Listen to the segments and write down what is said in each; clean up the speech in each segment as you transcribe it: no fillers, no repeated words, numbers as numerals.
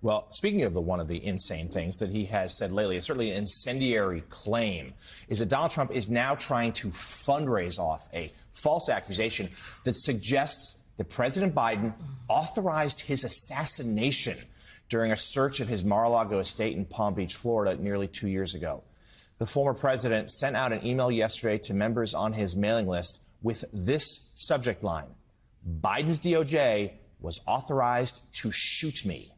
Well, speaking of one of the insane things that he has said lately, it's certainly an incendiary claim, is that Donald Trump is now trying to fundraise off a false accusation that suggests that President Biden authorized his assassination during a search of his Mar-a-Lago estate in Palm Beach, Florida, nearly 2 years ago. The former president sent out an email yesterday to members on his mailing list with this subject line: Biden's DOJ was authorized to shoot me.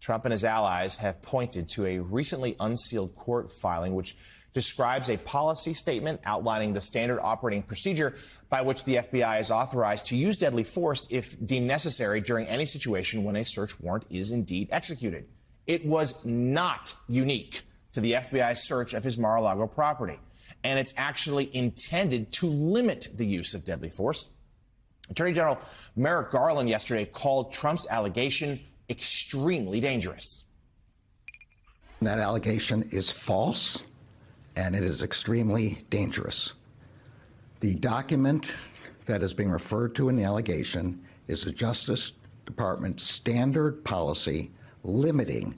Trump and his allies have pointed to a recently unsealed court filing which describes a policy statement outlining the standard operating procedure by which the FBI is authorized to use deadly force if deemed necessary during any situation when a search warrant is indeed executed. It was not unique to the FBI's search of his Mar-a-Lago property, and it's actually intended to limit the use of deadly force. Attorney General Merrick Garland yesterday called Trump's allegation extremely dangerous. That allegation is false, and it is extremely dangerous. The document that is being referred to in the allegation is the Justice Department standard policy limiting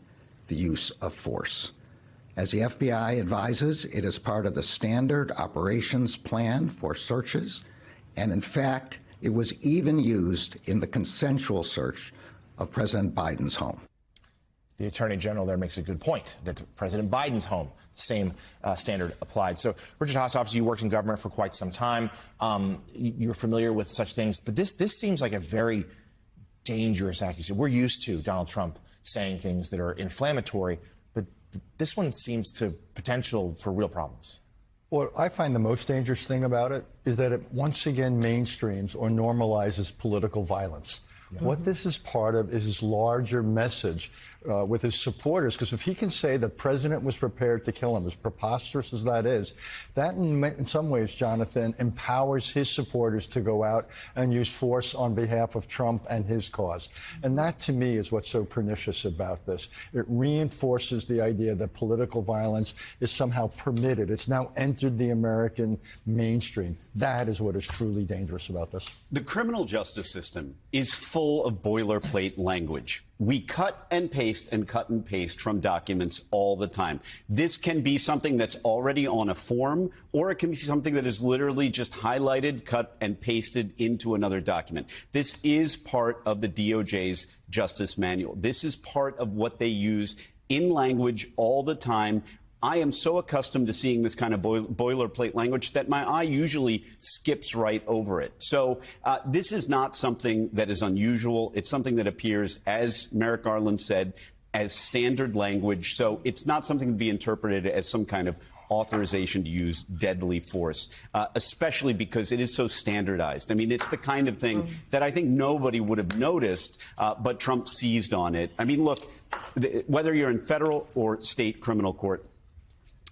the use of force. As the FBI advises, it is part of the standard operations plan for searches, and in fact, it was even used in the consensual search of President Biden's home. The Attorney General there makes a good point that President Biden's home, the same standard applied. So, Richard Haass, obviously you worked in government for quite some time. You're familiar with such things, but this seems like a very dangerous accusation. We're used to Donald Trump saying things that are inflammatory, but this one seems to potential for real problems. What I find the most dangerous thing about it is that it once again mainstreams or normalizes political violence. What this is part of is his larger message with his supporters, because if he can say the president was prepared to kill him, as preposterous as that is, that in some ways, Jonathan, empowers his supporters to go out and use force on behalf of Trump and his cause. And that, to me, is what's so pernicious about this. It reinforces the idea that political violence is somehow permitted. It's now entered the American mainstream. That is what is truly dangerous about this. The criminal justice system is full of boilerplate language. We cut and paste from documents all the time. This can be something that's already on a form, or it can be something that is literally just highlighted, cut, and pasted into another document. This is part of the DOJ's Justice Manual. This is part of what they use in language all the time. I am so accustomed to seeing this kind of boilerplate language that my eye usually skips right over it. So this is not something that is unusual. It's something that appears, as Merrick Garland said, as standard language. So it's not something to be interpreted as some kind of authorization to use deadly force, especially because it is so standardized. I mean, it's the kind of thing that I think nobody would have noticed, but Trump seized on it. I mean, look, whether you're in federal or state criminal court,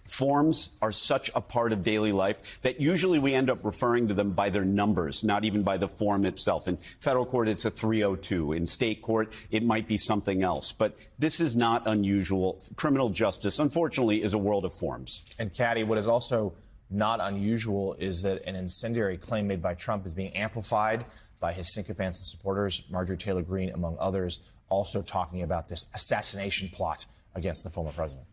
forms are such a part of daily life that usually we end up referring to them by their numbers, not even by the form itself. In federal court, it's a 302. In state court, it might be something else. But this is not unusual. Criminal justice, unfortunately, is a world of forms. And, Caddy, what is also not unusual is that an incendiary claim made by Trump is being amplified by his sycophants and supporters, Marjorie Taylor Greene, among others, also talking about this assassination plot against the former president.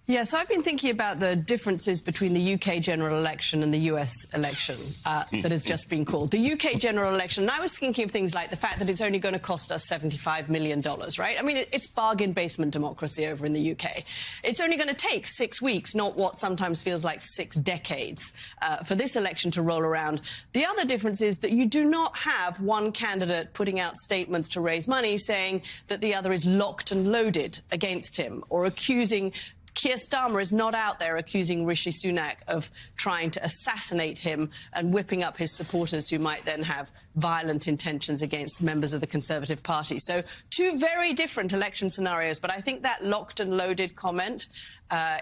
Yeah, so I've been thinking about the differences between the UK general election and the US election that has just been called. The UK general election, and I was thinking of things like the fact that it's only going to cost us $75 million, right? I mean, it's bargain basement democracy over in the UK. It's only going to take 6 weeks, not what sometimes feels like 6 decades, for this election to roll around. The other difference is that you do not have one candidate putting out statements to raise money saying that the other is locked and loaded against him, or accusing Keir Starmer is not out there accusing Rishi Sunak of trying to assassinate him and whipping up his supporters who might then have violent intentions against members of the Conservative Party. So 2 very different election scenarios. But I think that locked and loaded comment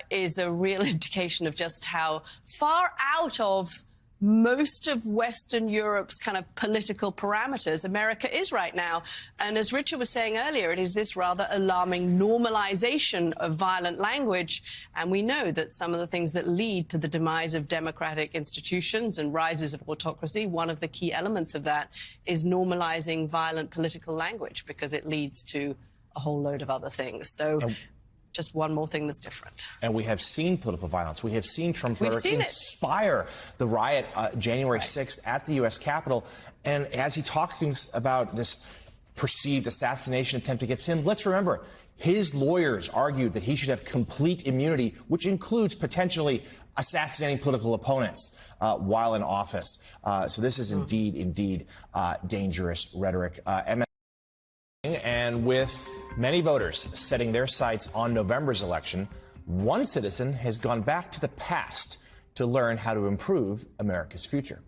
is a real indication of just how far out of most of Western Europe's kind of political parameters America is right now. And as Richard was saying earlier, it is this rather alarming normalization of violent language. And we know that some of the things that lead to the demise of democratic institutions and rises of autocracy, one of the key elements of that is normalizing violent political language, because it leads to a whole load of other things. So just one more thing that's different. And we have seen political violence. We have seen Trump's rhetoric seen it. inspire the riot January 6th at the U.S. Capitol. And as he talks about this perceived assassination attempt against him, let's remember, his lawyers argued that he should have complete immunity, which includes potentially assassinating political opponents while in office. So this is indeed dangerous rhetoric. And with many voters setting their sights on November's election, one citizen has gone back to the past to learn how to improve America's future.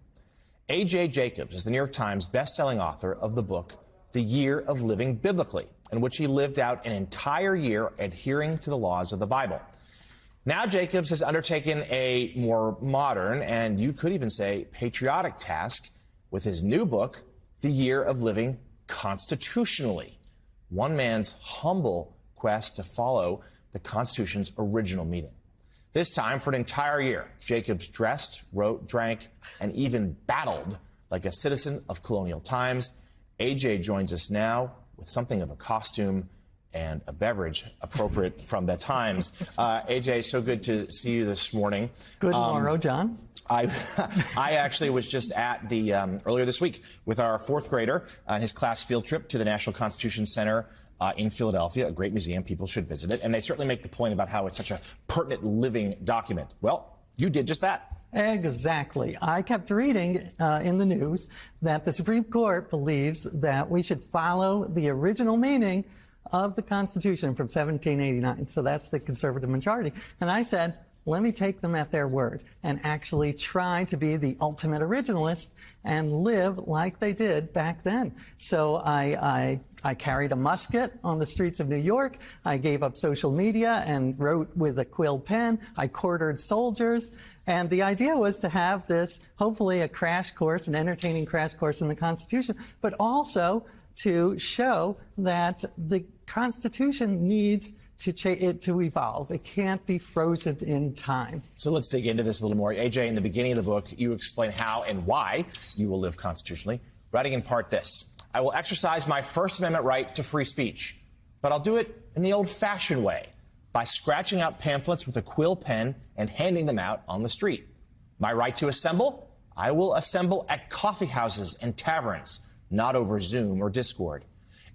A.J. Jacobs is the New York Times bestselling author of the book, The Year of Living Biblically, in which he lived out an entire year adhering to the laws of the Bible. Now Jacobs has undertaken a more modern, and you could even say patriotic task with his new book, The Year of Living Constitutionally, one man's humble quest to follow the Constitution's original meaning. This time, for an entire year, Jacobs dressed, wrote, drank, and even battled like a citizen of colonial times. AJ joins us now with something of a costume and a beverage appropriate from the times. AJ, so good to see you this morning. Good morrow, John. I actually was just at the earlier this week with our fourth grader on his class field trip to the National Constitution Center in Philadelphia, a great museum. People should visit it. And they certainly make the point about how it's such a pertinent living document. Well, you did just that. Exactly. I kept reading in the news that the Supreme Court believes that we should follow the original meaning of the Constitution from 1789. So that's the conservative majority. And I said, let me take them at their word and actually try to be the ultimate originalist and live like they did back then. So I carried a musket on the streets of New York. I gave up social media and wrote with a quill pen. I quartered soldiers. And the idea was to have this, hopefully a crash course, an entertaining crash course in the Constitution, but also to show that the Constitution needs to evolve. It can't be frozen in time. So let's dig into this a little more. AJ, in the beginning of the book, you explain how and why you will live constitutionally, writing in part this: I will exercise my First Amendment right to free speech, but I'll do it in the old-fashioned way, by scratching out pamphlets with a quill pen and handing them out on the street. My right to assemble? I will assemble at coffee houses and taverns, not over Zoom or Discord.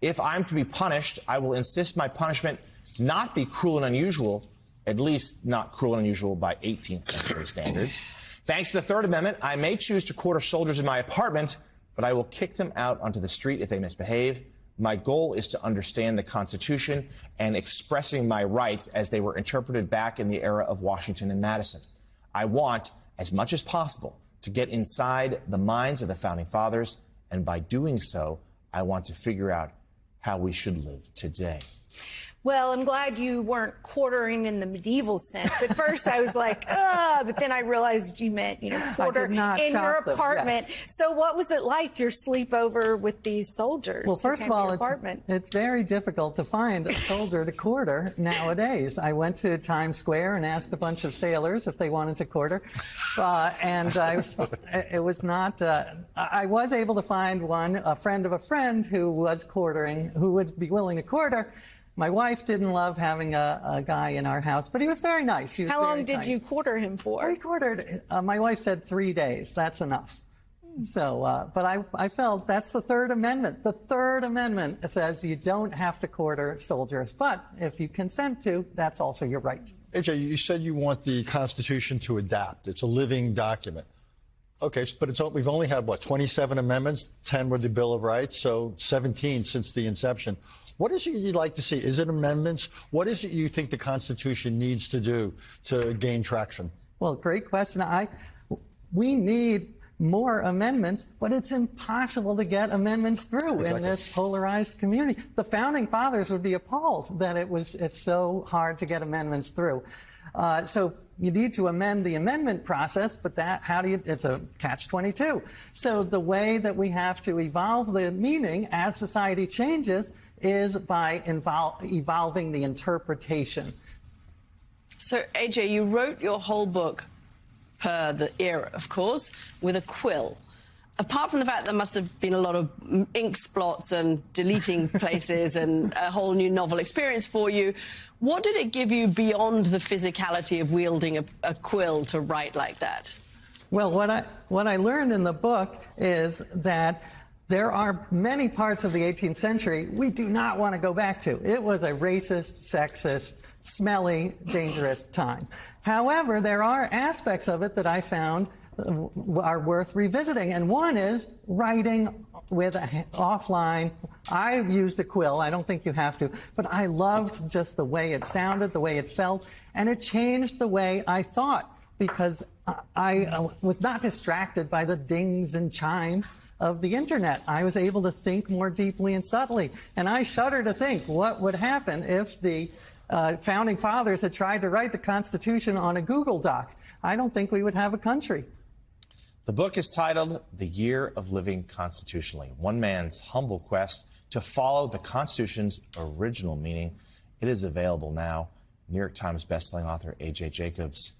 If I'm to be punished, I will insist my punishment not be cruel and unusual, at least not cruel and unusual by 18th century standards. Thanks to the Third Amendment, I may choose to quarter soldiers in my apartment, but I will kick them out onto the street if they misbehave. My goal is to understand the Constitution and expressing my rights as they were interpreted back in the era of Washington and Madison. I want, as much as possible, to get inside the minds of the Founding Fathers, and by doing so, I want to figure out how we should live today. Well, I'm glad you weren't quartering in the medieval sense. At first, I was like, but then I realized you meant, quarter in your apartment. Yes. So what was it like, your sleepover with these soldiers? Well, first of all, it's very difficult to find a soldier to quarter nowadays. I went to Times Square and asked a bunch of sailors if they wanted to quarter. It was not, I was able to find a friend of a friend who was quartering, who would be willing to quarter. My wife didn't love having a guy in our house, but he was very nice. How long did you quarter him for? We quartered, my wife said 3 days. That's enough. So, but I felt that's the Third Amendment. The Third Amendment says you don't have to quarter soldiers, but if you consent to, that's also your right. AJ, you said you want the Constitution to adapt. It's a living document. Okay, but we've only had, 27 amendments? 10 were the Bill of Rights, so 17 since the inception. What is it you'd like to see? Is it amendments? What is it you think the Constitution needs to do to gain traction? Well, great question. We need more amendments, but it's impossible to get amendments through in this polarized community. The Founding Fathers would be appalled that it's so hard to get amendments through. So you need to amend the amendment process, but it's a catch-22. So the way that we have to evolve the meaning as society changes is by evolving the interpretation. So, AJ, you wrote your whole book per the era, of course, with a quill. apart from the fact there must have been a lot of ink splots and deleting places and a whole new novel experience for you, what did it give you beyond the physicality of wielding a quill to write like that? Well, what I learned in the book is that there are many parts of the 18th century we do not want to go back to. It was a racist, sexist, smelly, dangerous time. However, there are aspects of it that I found are worth revisiting, and one is writing with offline. I used a quill. I don't think you have to, but I loved just the way it sounded, the way it felt, and it changed the way I thought, because I was not distracted by the dings and chimes of the internet. I was able to think more deeply and subtly, and I shudder to think what would happen if the founding fathers had tried to write the Constitution on a Google Doc. I don't think we would have a country. The book is titled The Year of Living Constitutionally, one man's humble quest to follow the Constitution's original meaning. It is available now. New York Times bestselling author A.J. Jacobs,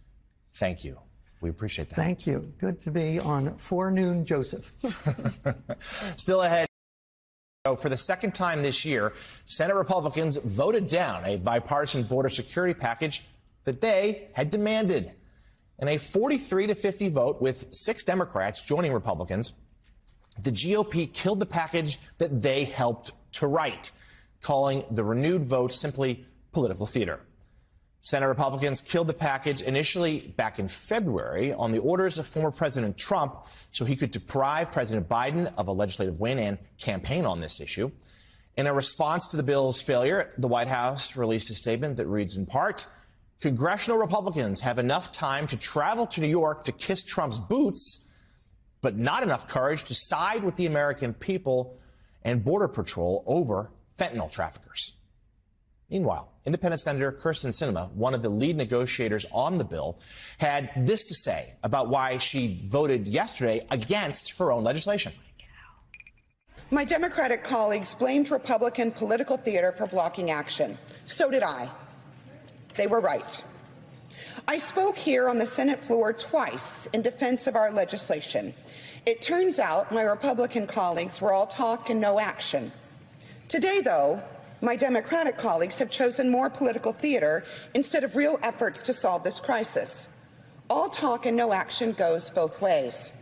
thank you. We appreciate that. Thank you. Good to be on Forenoon Joseph. Still ahead. For the second time this year, Senate Republicans voted down a bipartisan border security package that they had demanded. In a 43-50 vote with 6 Democrats joining Republicans, the GOP killed the package that they helped to write, calling the renewed vote simply political theater. Senate Republicans killed the package initially back in February on the orders of former President Trump so he could deprive President Biden of a legislative win and campaign on this issue. In a response to the bill's failure, the White House released a statement that reads in part, "Congressional Republicans have enough time to travel to New York to kiss Trump's boots, but not enough courage to side with the American people and Border Patrol over fentanyl traffickers." Meanwhile, Independent Senator Kyrsten Sinema, one of the lead negotiators on the bill, had this to say about why she voted yesterday against her own legislation. My Democratic colleagues blamed Republican political theater for blocking action. So did I. They were right. I spoke here on the Senate floor twice in defense of our legislation. It turns out my Republican colleagues were all talk and no action. Today, though, my Democratic colleagues have chosen more political theater instead of real efforts to solve this crisis. All talk and no action goes both ways.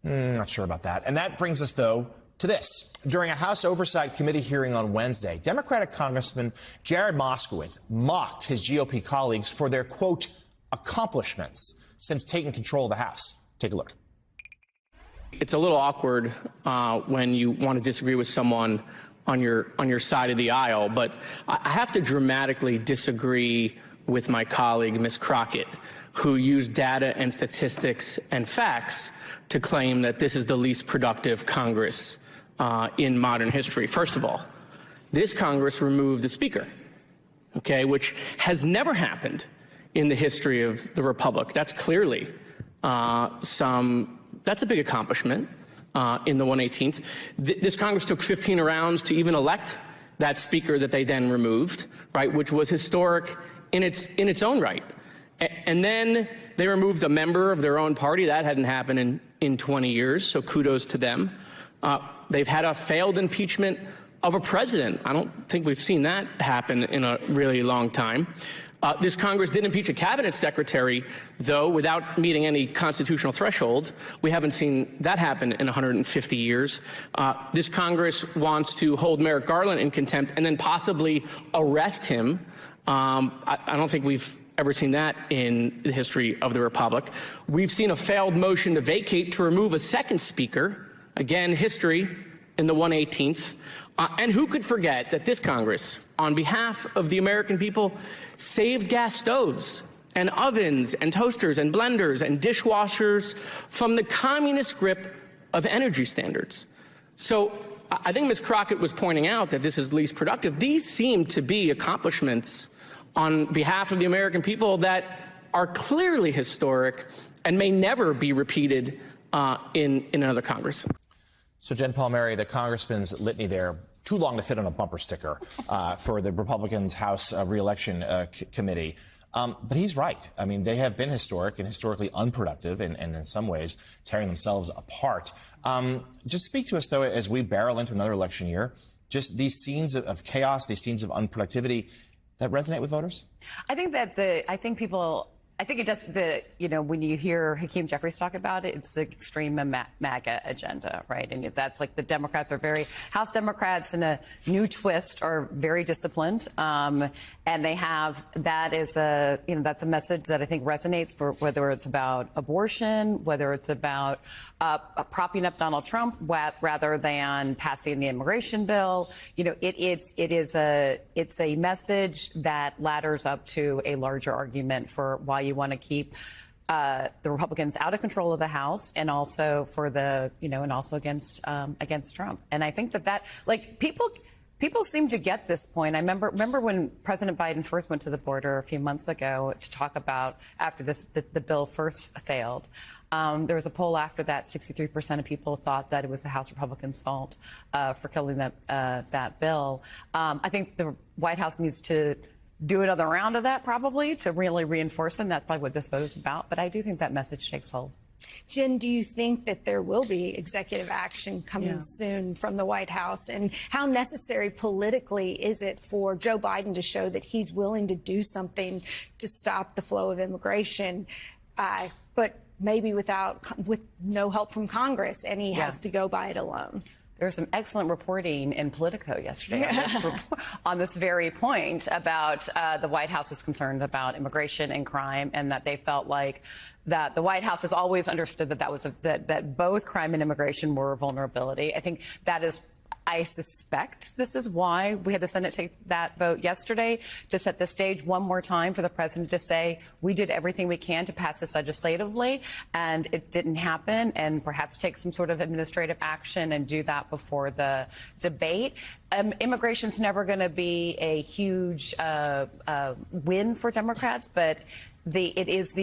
Not sure about that. And that brings us, though, to this. During a House Oversight Committee hearing on Wednesday, Democratic Congressman Jared Moskowitz mocked his GOP colleagues for their, quote, accomplishments since taking control of the House. Take a look. It's a little awkward when you want to disagree with someone on your side of the aisle, but I have to dramatically disagree with my colleague, Ms. Crockett, who used data and statistics and facts to claim that this is the least productive Congress in modern history. First of all, this Congress removed the Speaker, okay, which has never happened in the history of the Republic. That's clearly that's a big accomplishment. In the 118th. This Congress took 15 rounds to even elect that speaker that they then removed, right, which was historic in its own right. And then they removed a member of their own party. That hadn't happened in 20 years, so kudos to them. They've had a failed impeachment of a president. I don't think we've seen that happen in a really long time. This Congress did impeach a cabinet secretary, though, without meeting any constitutional threshold. We haven't seen that happen in 150 years. This Congress wants to hold Merrick Garland in contempt and then possibly arrest him. I don't think we've ever seen that in the history of the Republic. We've seen a failed motion to vacate to remove a second speaker. Again, history in the 118th. And who could forget that this Congress, on behalf of the American people, saved gas stoves and ovens and toasters and blenders and dishwashers from the communist grip of energy standards. So I think Ms. Crockett was pointing out that this is least productive. These seem to be accomplishments on behalf of the American people that are clearly historic and may never be repeated in another Congress. So, Jen Palmieri, the congressman's litany there, too long to fit on a bumper sticker for the Republicans' House re-election committee. But he's right. I mean, they have been historic and historically unproductive and in some ways tearing themselves apart. Just speak to us, though, as we barrel into another election year, just these scenes of chaos, these scenes of unproductivity that resonate with voters? I think it does. When you hear Hakeem Jeffries talk about it, it's the extreme MAGA agenda, right? And that's like the Democrats are House Democrats in a new twist are very disciplined. And they have, that's a message that I think resonates for whether it's about abortion, whether it's about propping up Donald Trump rather than passing the immigration bill. It's a message that ladders up to a larger argument for why you want to keep the Republicans out of control of the House, and also for and also against Trump. And I think that people seem to get this point. I remember when President Biden first went to the border a few months ago to talk about after the bill first failed. There was a poll after that. 63% of people thought that it was the House Republicans' fault for killing that bill. I think the White House needs to do another round of that, probably, to really reinforce them. That's probably what this vote is about. But I do think that message takes hold. Jen, do you think that there will be executive action coming soon from the White House? And how necessary politically is it for Joe Biden to show that he's willing to do something to stop the flow of immigration, but maybe with no help from Congress, and he has to go by it alone? There was some excellent reporting in Politico yesterday on this very point about the White House is concerned about immigration and crime, and that they felt like that the White House has always understood that both crime and immigration were a vulnerability. I think that is. I suspect this is why we had the Senate take that vote yesterday, to set the stage one more time for the president to say, we did everything we can to pass this legislatively, and it didn't happen, and perhaps take some sort of administrative action and do that before the debate. Immigration's never going to be a huge win for Democrats, but it is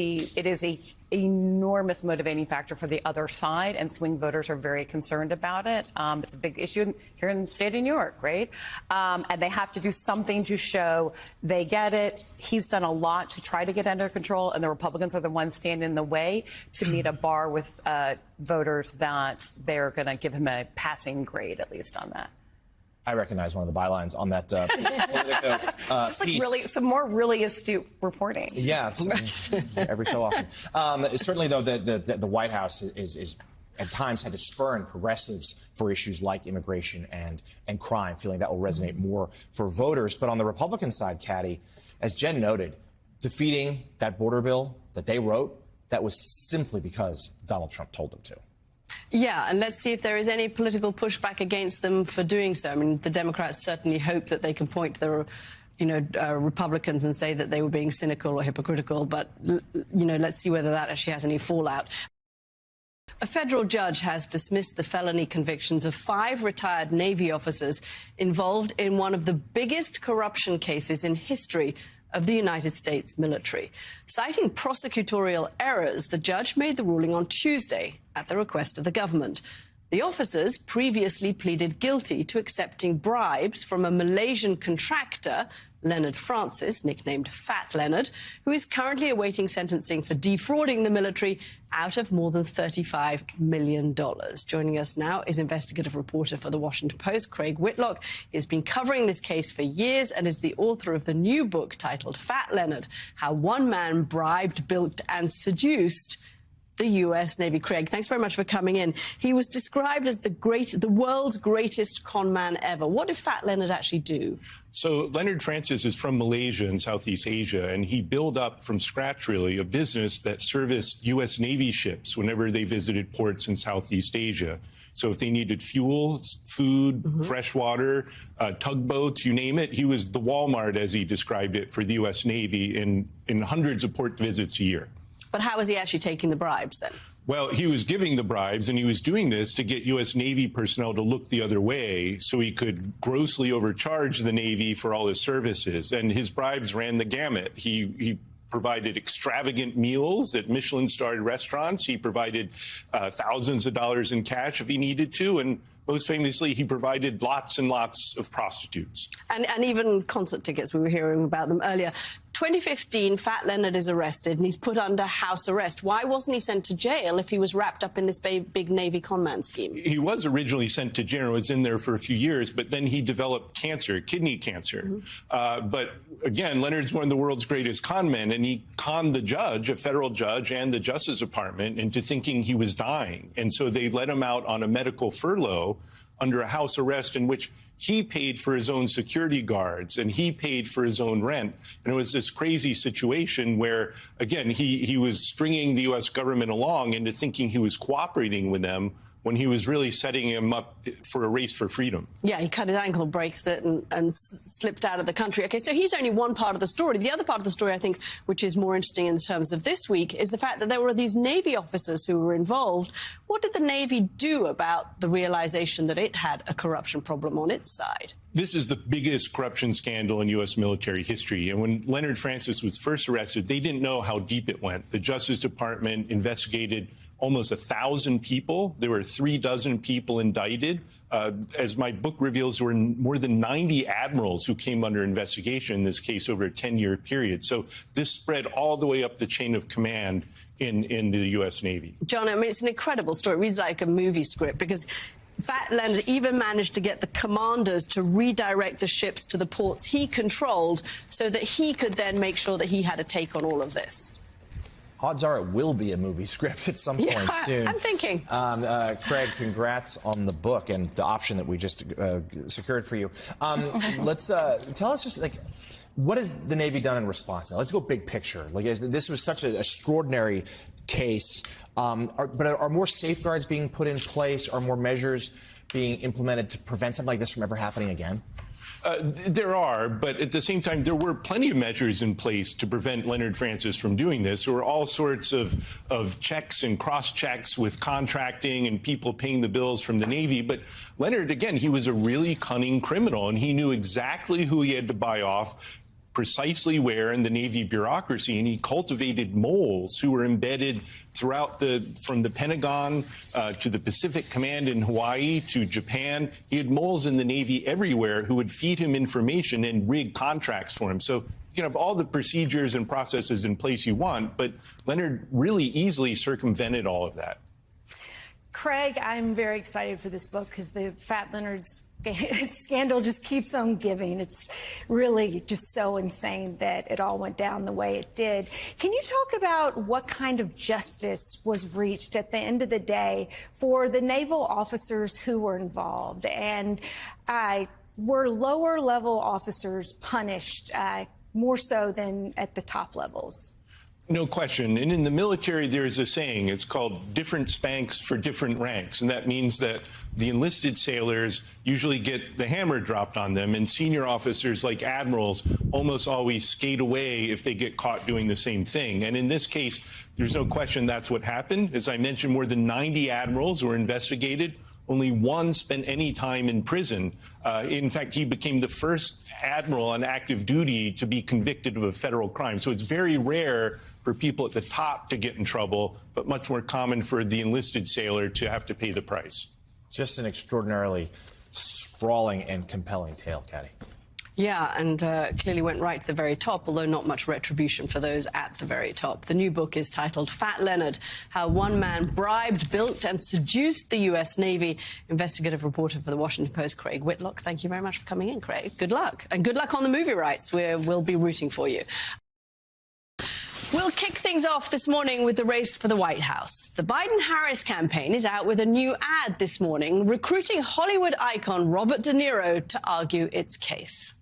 a enormous motivating factor for the other side, and swing voters are very concerned about it. It's a big issue here in the state of New York, right? And they have to do something to show they get it. He's done a lot to try to get under control, and the Republicans are the ones standing in the way to meet a bar with voters that they're going to give him a passing grade, at least on that. I recognize one of the bylines on that Politico piece. Really, some more really astute reporting. Yeah, every so often. Certainly, though, the White House is at times had to spurn progressives for issues like immigration and crime, feeling that will resonate more for voters. But on the Republican side, Katty, as Jen noted, defeating that border bill that they wrote, that was simply because Donald Trump told them to. Yeah, and let's see if there is any political pushback against them for doing so. I mean, the Democrats certainly hope that they can point to the Republicans and say that they were being cynical or hypocritical, but, let's see whether that actually has any fallout. A federal judge has dismissed the felony convictions of 5 retired Navy officers involved in one of the biggest corruption cases in history of the United States military. Citing prosecutorial errors, the judge made the ruling on Tuesday at the request of the government. The officers previously pleaded guilty to accepting bribes from a Malaysian contractor, Leonard Francis, nicknamed Fat Leonard, who is currently awaiting sentencing for defrauding the military out of more than $35 million. Joining us now is investigative reporter for The Washington Post, Craig Whitlock. He has been covering this case for years and is the author of the new book titled Fat Leonard: How One Man Bribed, Bilked and Seduced the U.S. Navy. Craig, thanks very much for coming in. He was described as the world's greatest con man ever. What did Fat Leonard actually do? So Leonard Francis is from Malaysia in Southeast Asia, and he built up from scratch, really, a business that serviced U.S. Navy ships whenever they visited ports in Southeast Asia. So if they needed fuel, food, fresh water, tugboats, you name it, he was the Walmart, as he described it, for the U.S. Navy in hundreds of port visits a year. But how was he actually taking the bribes then? Well, he was giving the bribes, and he was doing this to get U.S. Navy personnel to look the other way so he could grossly overcharge the Navy for all his services. And his bribes ran the gamut. He provided extravagant meals at Michelin-starred restaurants. He provided thousands of dollars in cash if he needed to. And most famously, he provided lots and lots of prostitutes. And even concert tickets. We were hearing about them earlier. 2015, Fat Leonard is arrested and he's put under house arrest. Why wasn't he sent to jail if he was wrapped up in this big Navy conman scheme? He was originally sent to jail, was in there for a few years, but then he developed cancer, kidney cancer. But again, Leonard's one of the world's greatest con men, and he conned the judge, a federal judge, and the Justice Department into thinking he was dying. And so they let him out on a medical furlough under a house arrest in which he paid for his own security guards and he paid for his own rent. And it was this crazy situation where, again, he was stringing the U.S. government along into thinking he was cooperating with them when he was really setting him up for a race for freedom. Yeah, he cut his ankle, breaks it, and slipped out of the country. OK, so he's only one part of the story. The other part of the story, I think, which is more interesting in terms of this week, is the fact that there were these Navy officers who were involved. What did the Navy do about the realization that it had a corruption problem on its side? This is the biggest corruption scandal in U.S. military history. And when Leonard Francis was first arrested, they didn't know how deep it went. The Justice Department investigated almost 1,000 people. There were 36 people indicted. As my book reveals, there were more than 90 admirals who came under investigation in this case over a 10-year period. So this spread all the way up the chain of command in the U.S. Navy. John, I mean, it's an incredible story. It reads like a movie script because Fat Leonard even managed to get the commanders to redirect the ships to the ports he controlled so that he could then make sure that he had a take on all of this. Odds are it will be a movie script at some point soon. I'm thinking. Craig, congrats on the book and the option that we just secured for you. Let's tell us just like, what has the Navy done in response now? Let's go big picture. Like, this was such an extraordinary case. But are more safeguards being put in place? Are more measures being implemented to prevent something like this from ever happening again? There are, but at the same time, there were plenty of measures in place to prevent Leonard Francis from doing this. There were all sorts of checks and cross-checks with contracting and people paying the bills from the Navy. But Leonard, again, he was a really cunning criminal, and he knew exactly who he had to buy off, precisely where in the Navy bureaucracy, and he cultivated moles who were embedded throughout from the Pentagon to the Pacific Command in Hawaii to Japan. He had moles in the Navy everywhere who would feed him information and rig contracts for him. So you can have all the procedures and processes in place you want, but Leonard really easily circumvented all of that. Craig, I'm very excited for this book because the Fat Leonard scandal just keeps on giving. It's really just so insane that it all went down the way it did. Can you talk about what kind of justice was reached at the end of the day for the naval officers who were involved? And were lower level officers punished more so than at the top levels? No question. And in the military, there's a saying, it's called different spanks for different ranks. And that means that the enlisted sailors usually get the hammer dropped on them, and senior officers like admirals almost always skate away if they get caught doing the same thing. And in this case, there's no question that's what happened. As I mentioned, more than 90 admirals were investigated. Only one spent any time in prison. In fact, he became the first admiral on active duty to be convicted of a federal crime. So it's very rare for people at the top to get in trouble, but much more common for the enlisted sailor to have to pay the price. Just an extraordinarily sprawling and compelling tale, Caddy. Yeah, and clearly went right to the very top, although not much retribution for those at the very top. The new book is titled Fat Leonard, How One Man Bribed, Bilked and Seduced the U.S. Navy. Investigative reporter for The Washington Post, Craig Whitlock. Thank you very much for coming in, Craig. Good luck. And good luck on the movie rights. We'll be rooting for you. We'll kick things off this morning with the race for the White House. The Biden-Harris campaign is out with a new ad this morning, recruiting Hollywood icon Robert De Niro to argue its case.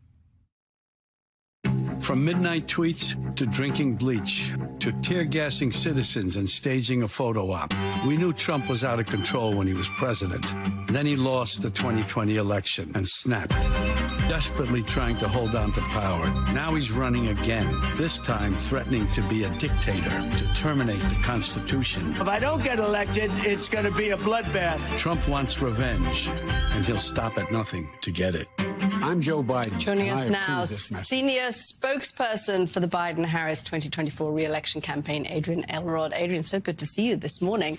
From midnight tweets to drinking bleach to tear-gassing citizens and staging a photo op, we knew Trump was out of control when he was president. Then he lost the 2020 election and snapped, desperately trying to hold on to power. Now he's running again, this time threatening to be a dictator, to terminate the Constitution. If I don't get elected, it's going to be a bloodbath. Trump wants revenge, and he'll stop at nothing to get it. I'm Joe Biden. Joining and us I now, approve this message. senior spokesperson for the Biden-Harris 2024 re-election campaign, Adrian Elrod. Adrian, so good to see you this morning.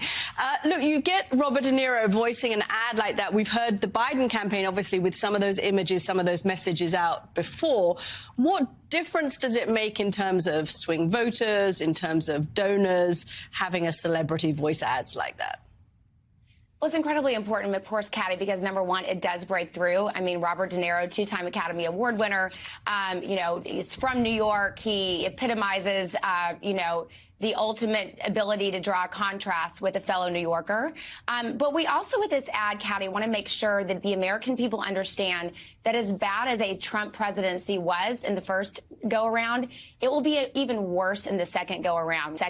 Look, you get Robert De Niro voicing an ad like that. We've heard the Biden campaign, obviously, with some of those images, some of those messages out before. What difference does it make in terms of swing voters, in terms of donors, having a celebrity voice ads like that? Well, it's incredibly important, of course, Katty, because number one, it does break through. I mean, Robert De Niro, two-time Academy Award winner, he's from New York. He epitomizes, the ultimate ability to draw a contrast with a fellow New Yorker. But we also, with this ad, Katty, want to make sure that the American people understand that as bad as a Trump presidency was in the first go-around, it will be even worse in the second go-around.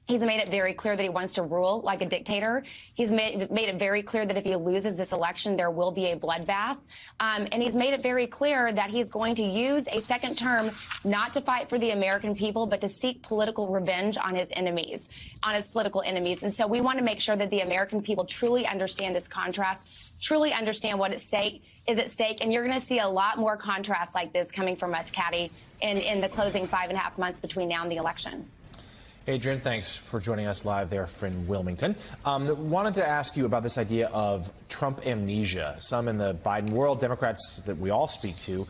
He's made it very clear that he wants to rule like a dictator. He's made it very clear that if he loses this election, there will be a bloodbath. And he's made it very clear that he's going to use a second term not to fight for the American people, but to seek political revenge on his enemies, on his political enemies. And so we want to make sure that the American people truly understand this contrast, truly understand what is at stake. And you're going to see a lot more contrast like this coming from us, Katty, in the closing 5.5 months between now and the election. Adrian, thanks for joining us live there from Wilmington. Wanted to ask you about this idea of Trump amnesia. Some in the Biden world, Democrats that we all speak to,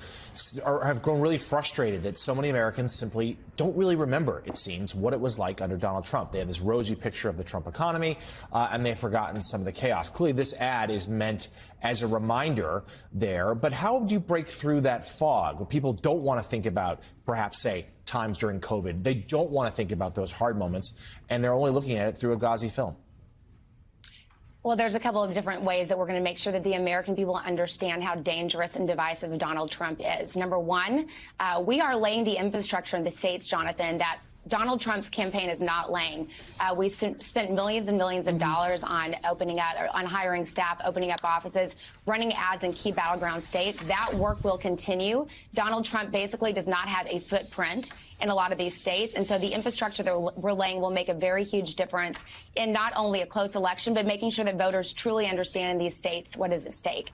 have grown really frustrated that so many Americans simply don't really remember, it seems, what it was like under Donald Trump. They have this rosy picture of the Trump economy, and they've forgotten some of the chaos. Clearly, this ad is meant as a reminder there. But how do you break through that fog where people don't want to think about, perhaps, say, times during COVID? They don't want to think about those hard moments, and they're only looking at it through a gauzy film. Well, there's a couple of different ways that we're going to make sure that the American people understand how dangerous and divisive Donald Trump is. Number one, we are laying the infrastructure in the states, Jonathan, that Donald Trump's campaign is not laying. We spent millions and millions of dollars on on hiring staff, opening up offices, running ads in key battleground states. That work will continue. Donald Trump basically does not have a footprint in a lot of these states. And so the infrastructure that we're laying will make a very huge difference in not only a close election, but making sure that voters truly understand in these states what is at stake.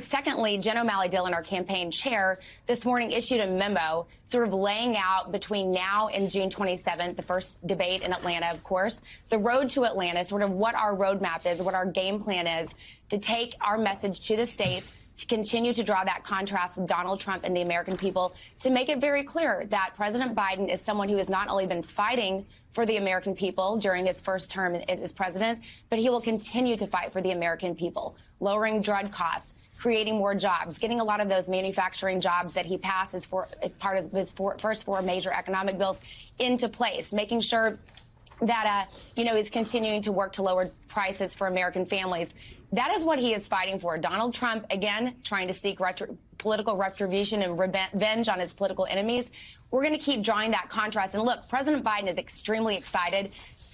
Secondly, Jen O'Malley Dillon, our campaign chair, this morning issued a memo sort of laying out between now and June 27th, the first debate in Atlanta, of course, the road to Atlanta, sort of what our roadmap is, what our game plan is to take our message to the states, to continue to draw that contrast with Donald Trump and the American people, to make it very clear that President Biden is someone who has not only been fighting for the American people during his first term as president, but he will continue to fight for the American people, lowering drug costs, creating more jobs, getting a lot of those manufacturing jobs that he passed as part of his first four major economic bills into place, making sure that, he's continuing to work to lower prices for American families. That is what he is fighting for. Donald Trump, again, trying to seek political retribution and revenge on his political enemies. We're going to keep drawing that contrast. And look, President Biden is extremely excited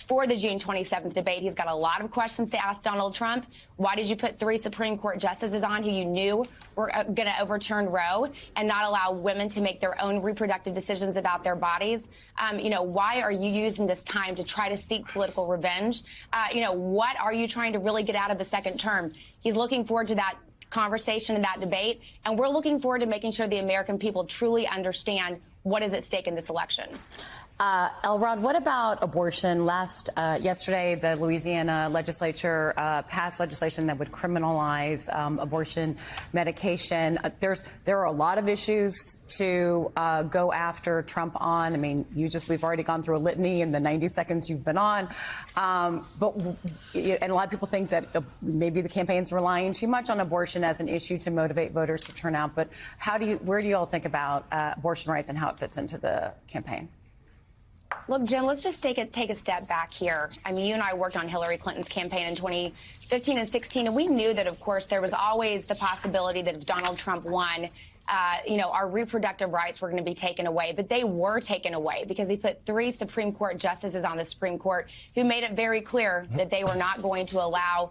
for the June 27th debate. He's got a lot of questions to ask Donald Trump. Why did you put 3 Supreme Court justices on who you knew were going to overturn Roe and not allow women to make their own reproductive decisions about their bodies? Why are you using this time to try to seek political revenge? What are you trying to really get out of the second term? He's looking forward to that conversation and that debate, and we're looking forward to making sure the American people truly understand what is at stake in this election. Elrod, what about abortion? Yesterday, the Louisiana legislature passed legislation that would criminalize abortion medication. There are a lot of issues to go after Trump on. I mean, we've already gone through a litany in the 90 seconds you've been on. And a lot of people think that maybe the campaign's relying too much on abortion as an issue to motivate voters to turn out. But where do you all think about abortion rights and how it fits into the campaign? Look, Jen, let's just take a step back here. I mean, you and I worked on Hillary Clinton's campaign in 2015 and 16, and we knew that, of course, there was always the possibility that if Donald Trump won, our reproductive rights were going to be taken away. But they were taken away because he put 3 Supreme Court justices on the Supreme Court who made it very clear that they were not going to allow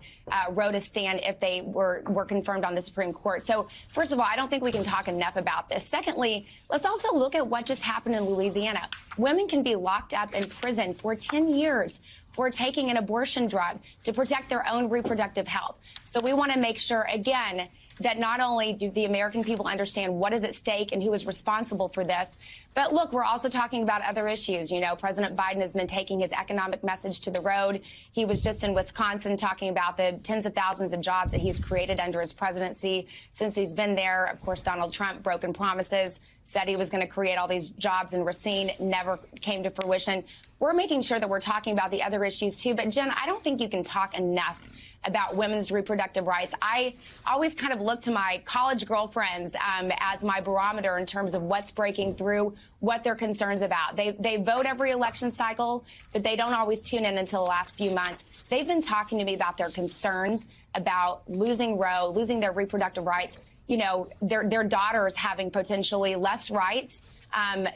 Roe to stand if they were confirmed on the Supreme Court. So, first of all, I don't think we can talk enough about this. Secondly, let's also look at what just happened in Louisiana. Women can be locked up in prison for 10 years for taking an abortion drug to protect their own reproductive health. So we want to make sure, again, that not only do the American people understand what is at stake and who is responsible for this, but look, we're also talking about other issues. You know, President Biden has been taking his economic message to the road. He was just in Wisconsin talking about the tens of thousands of jobs that he's created under his presidency since he's been there. Of course, Donald Trump broken promises, said he was going to create all these jobs in Racine, never came to fruition. We're making sure that we're talking about the other issues, too. But, Jen, I don't think you can talk enough about women's reproductive rights. I always kind of look to my college girlfriends as my barometer in terms of what's breaking through, what they're concerns about. They vote every election cycle, but they don't always tune in until the last few months. They've been talking to me about their concerns about losing Roe, losing their reproductive rights, you know, their daughters having potentially less rights,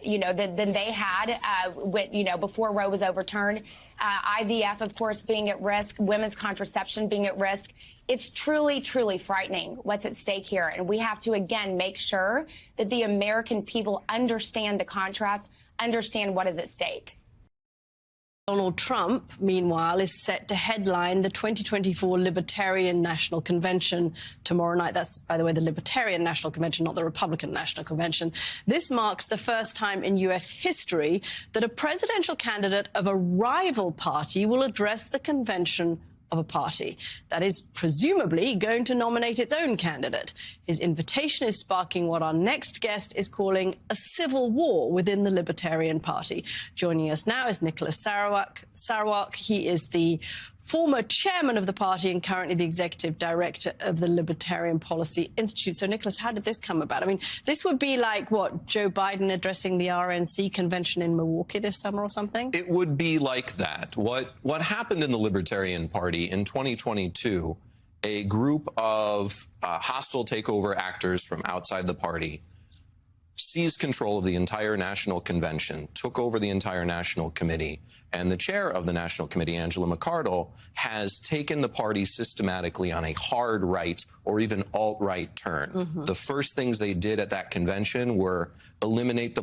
you know, than they had, you know, before Roe was overturned. IVF, of course, being at risk, women's contraception being at risk. It's truly, truly frightening what's at stake here. And we have to, again, make sure that the American people understand the contrast, understand what is at stake. Donald Trump, meanwhile, is set to headline the 2024 Libertarian National Convention tomorrow night. That's, by the way, the Libertarian National Convention, not the Republican National Convention. This marks the first time in U.S. history that a presidential candidate of a rival party will address the convention of a party that is presumably going to nominate its own candidate. His invitation is sparking what our next guest is calling a civil war within the Libertarian Party. Joining us now is Nicholas Sarwark. He is the former chairman of the party and currently the executive director of the Libertarian Policy Institute. So, Nicholas, how did this come about? I mean, this would be like, what, Joe Biden addressing the RNC convention in Milwaukee this summer or something? It would be like that. What happened in the Libertarian Party in 2022, a group of hostile takeover actors from outside the party seized control of the entire national convention, took over the entire national committee, and the chair of the National Committee, Angela McArdle, has taken the party systematically on a hard right or even alt-right turn. Mm-hmm. The first things they did at that convention were eliminate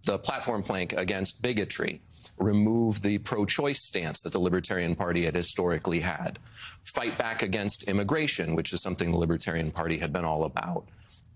the platform plank against bigotry, remove the pro-choice stance that the Libertarian Party had historically had, fight back against immigration, which is something the Libertarian Party had been all about.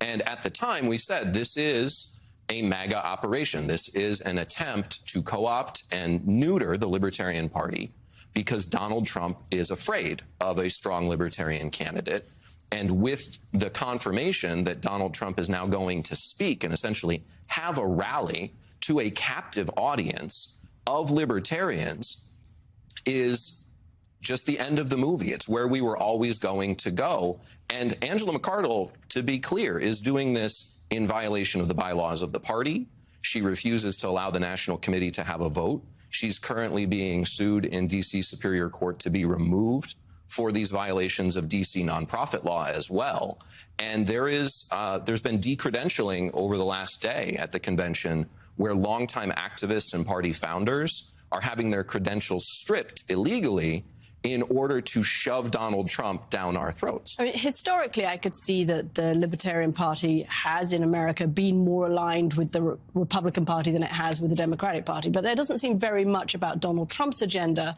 And at the time, we said this is a MAGA operation. This is an attempt to co-opt and neuter the Libertarian Party because Donald Trump is afraid of a strong Libertarian candidate. And with the confirmation that Donald Trump is now going to speak and essentially have a rally to a captive audience of libertarians is just the end of the movie. It's where we were always going to go. And Angela McArdle, to be clear, is doing this in violation of the bylaws of the party. She refuses to allow the National Committee to have a vote. She's currently being sued in D.C. Superior Court to be removed for these violations of D.C. nonprofit law as well. And there's been decredentialing over the last day at the convention where longtime activists and party founders are having their credentials stripped illegally in order to shove Donald Trump down our throats. I mean, historically, I could see that the Libertarian Party has in America been more aligned with the Republican Party than it has with the Democratic Party. But there doesn't seem very much about Donald Trump's agenda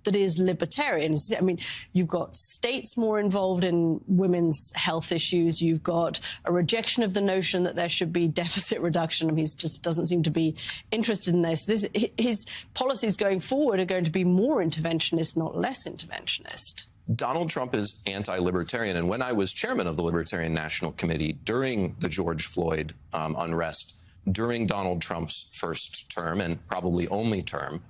that is libertarian. I mean, you've got states more involved in women's health issues. You've got a rejection of the notion that there should be deficit reduction. I mean, he just doesn't seem to be interested in this. His policies going forward are going to be more interventionist, not less interventionist. Donald Trump is anti-libertarian. And when I was chairman of the Libertarian National Committee during the George Floyd unrest, during Donald Trump's first term and probably only term,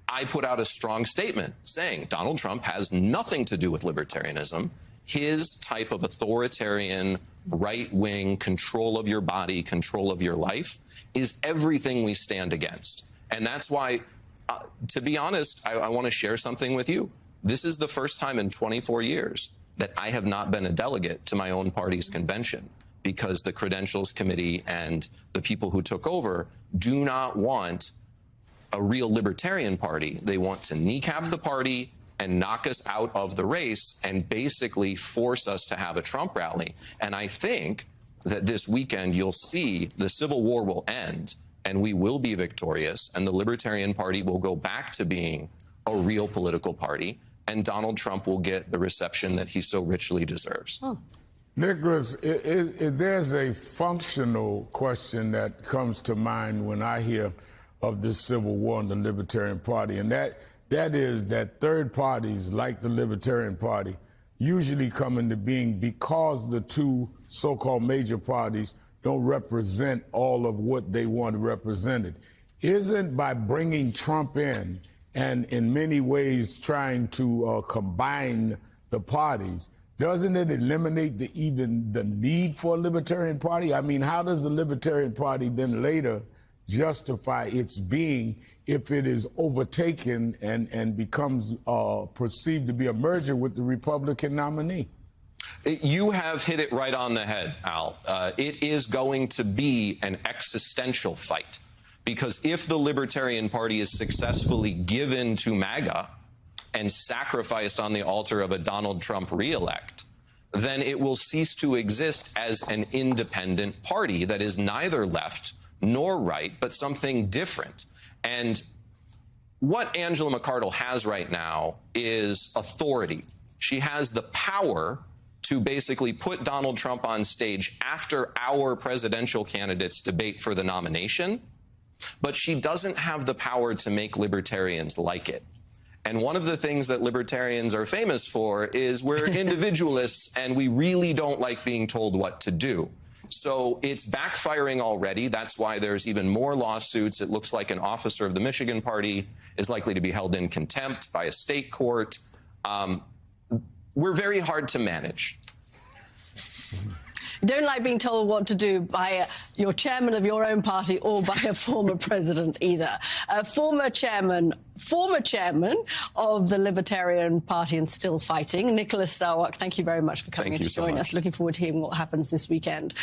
I put out a strong statement saying Donald Trump has nothing to do with libertarianism. His type of authoritarian, right-wing control of your body, control of your life is everything we stand against. And that's why, to be honest, I want to share something with you. This is the first time in 24 years that I have not been a delegate to my own party's convention because the Credentials Committee and the people who took over do not want a real libertarian party. They want to kneecap the party and knock us out of the race and basically force us to have a Trump rally. And I think that this weekend you'll see the civil war will end and we will be victorious and the Libertarian Party will go back to being a real political party and Donald Trump will get the reception that he so richly deserves. Oh. Nicholas, there's a functional question that comes to mind when I hear of this civil war in the Libertarian Party, and that is that third parties like the Libertarian Party usually come into being because the two so-called major parties don't represent all of what they want represented. Isn't by bringing Trump in and in many ways trying to combine the parties, doesn't it eliminate even the need for a Libertarian Party? I mean, how does the Libertarian Party then later justify its being if it is overtaken and becomes perceived to be a merger with the Republican nominee? You have hit it right on the head, Al. It is going to be an existential fight, because if the Libertarian Party is successfully given to MAGA and sacrificed on the altar of a Donald Trump reelect, then it will cease to exist as an independent party that is neither left nor right, but something different. And what Angela McArdle has right now is authority. She has the power to basically put Donald Trump on stage after our presidential candidates debate for the nomination, but she doesn't have the power to make libertarians like it. And one of the things that libertarians are famous for is we're individualists and we really don't like being told what to do. So it's backfiring already. That's why there's even more lawsuits. It looks like an officer of the Michigan party is likely to be held in contempt by a state court. We're very hard to manage. You don't like being told what to do by your chairman of your own party or by a former president either. Former chairman of the Libertarian Party and still fighting, Nicholas Sarwark, thank you very much for coming in to join us. Looking forward to hearing what happens this weekend.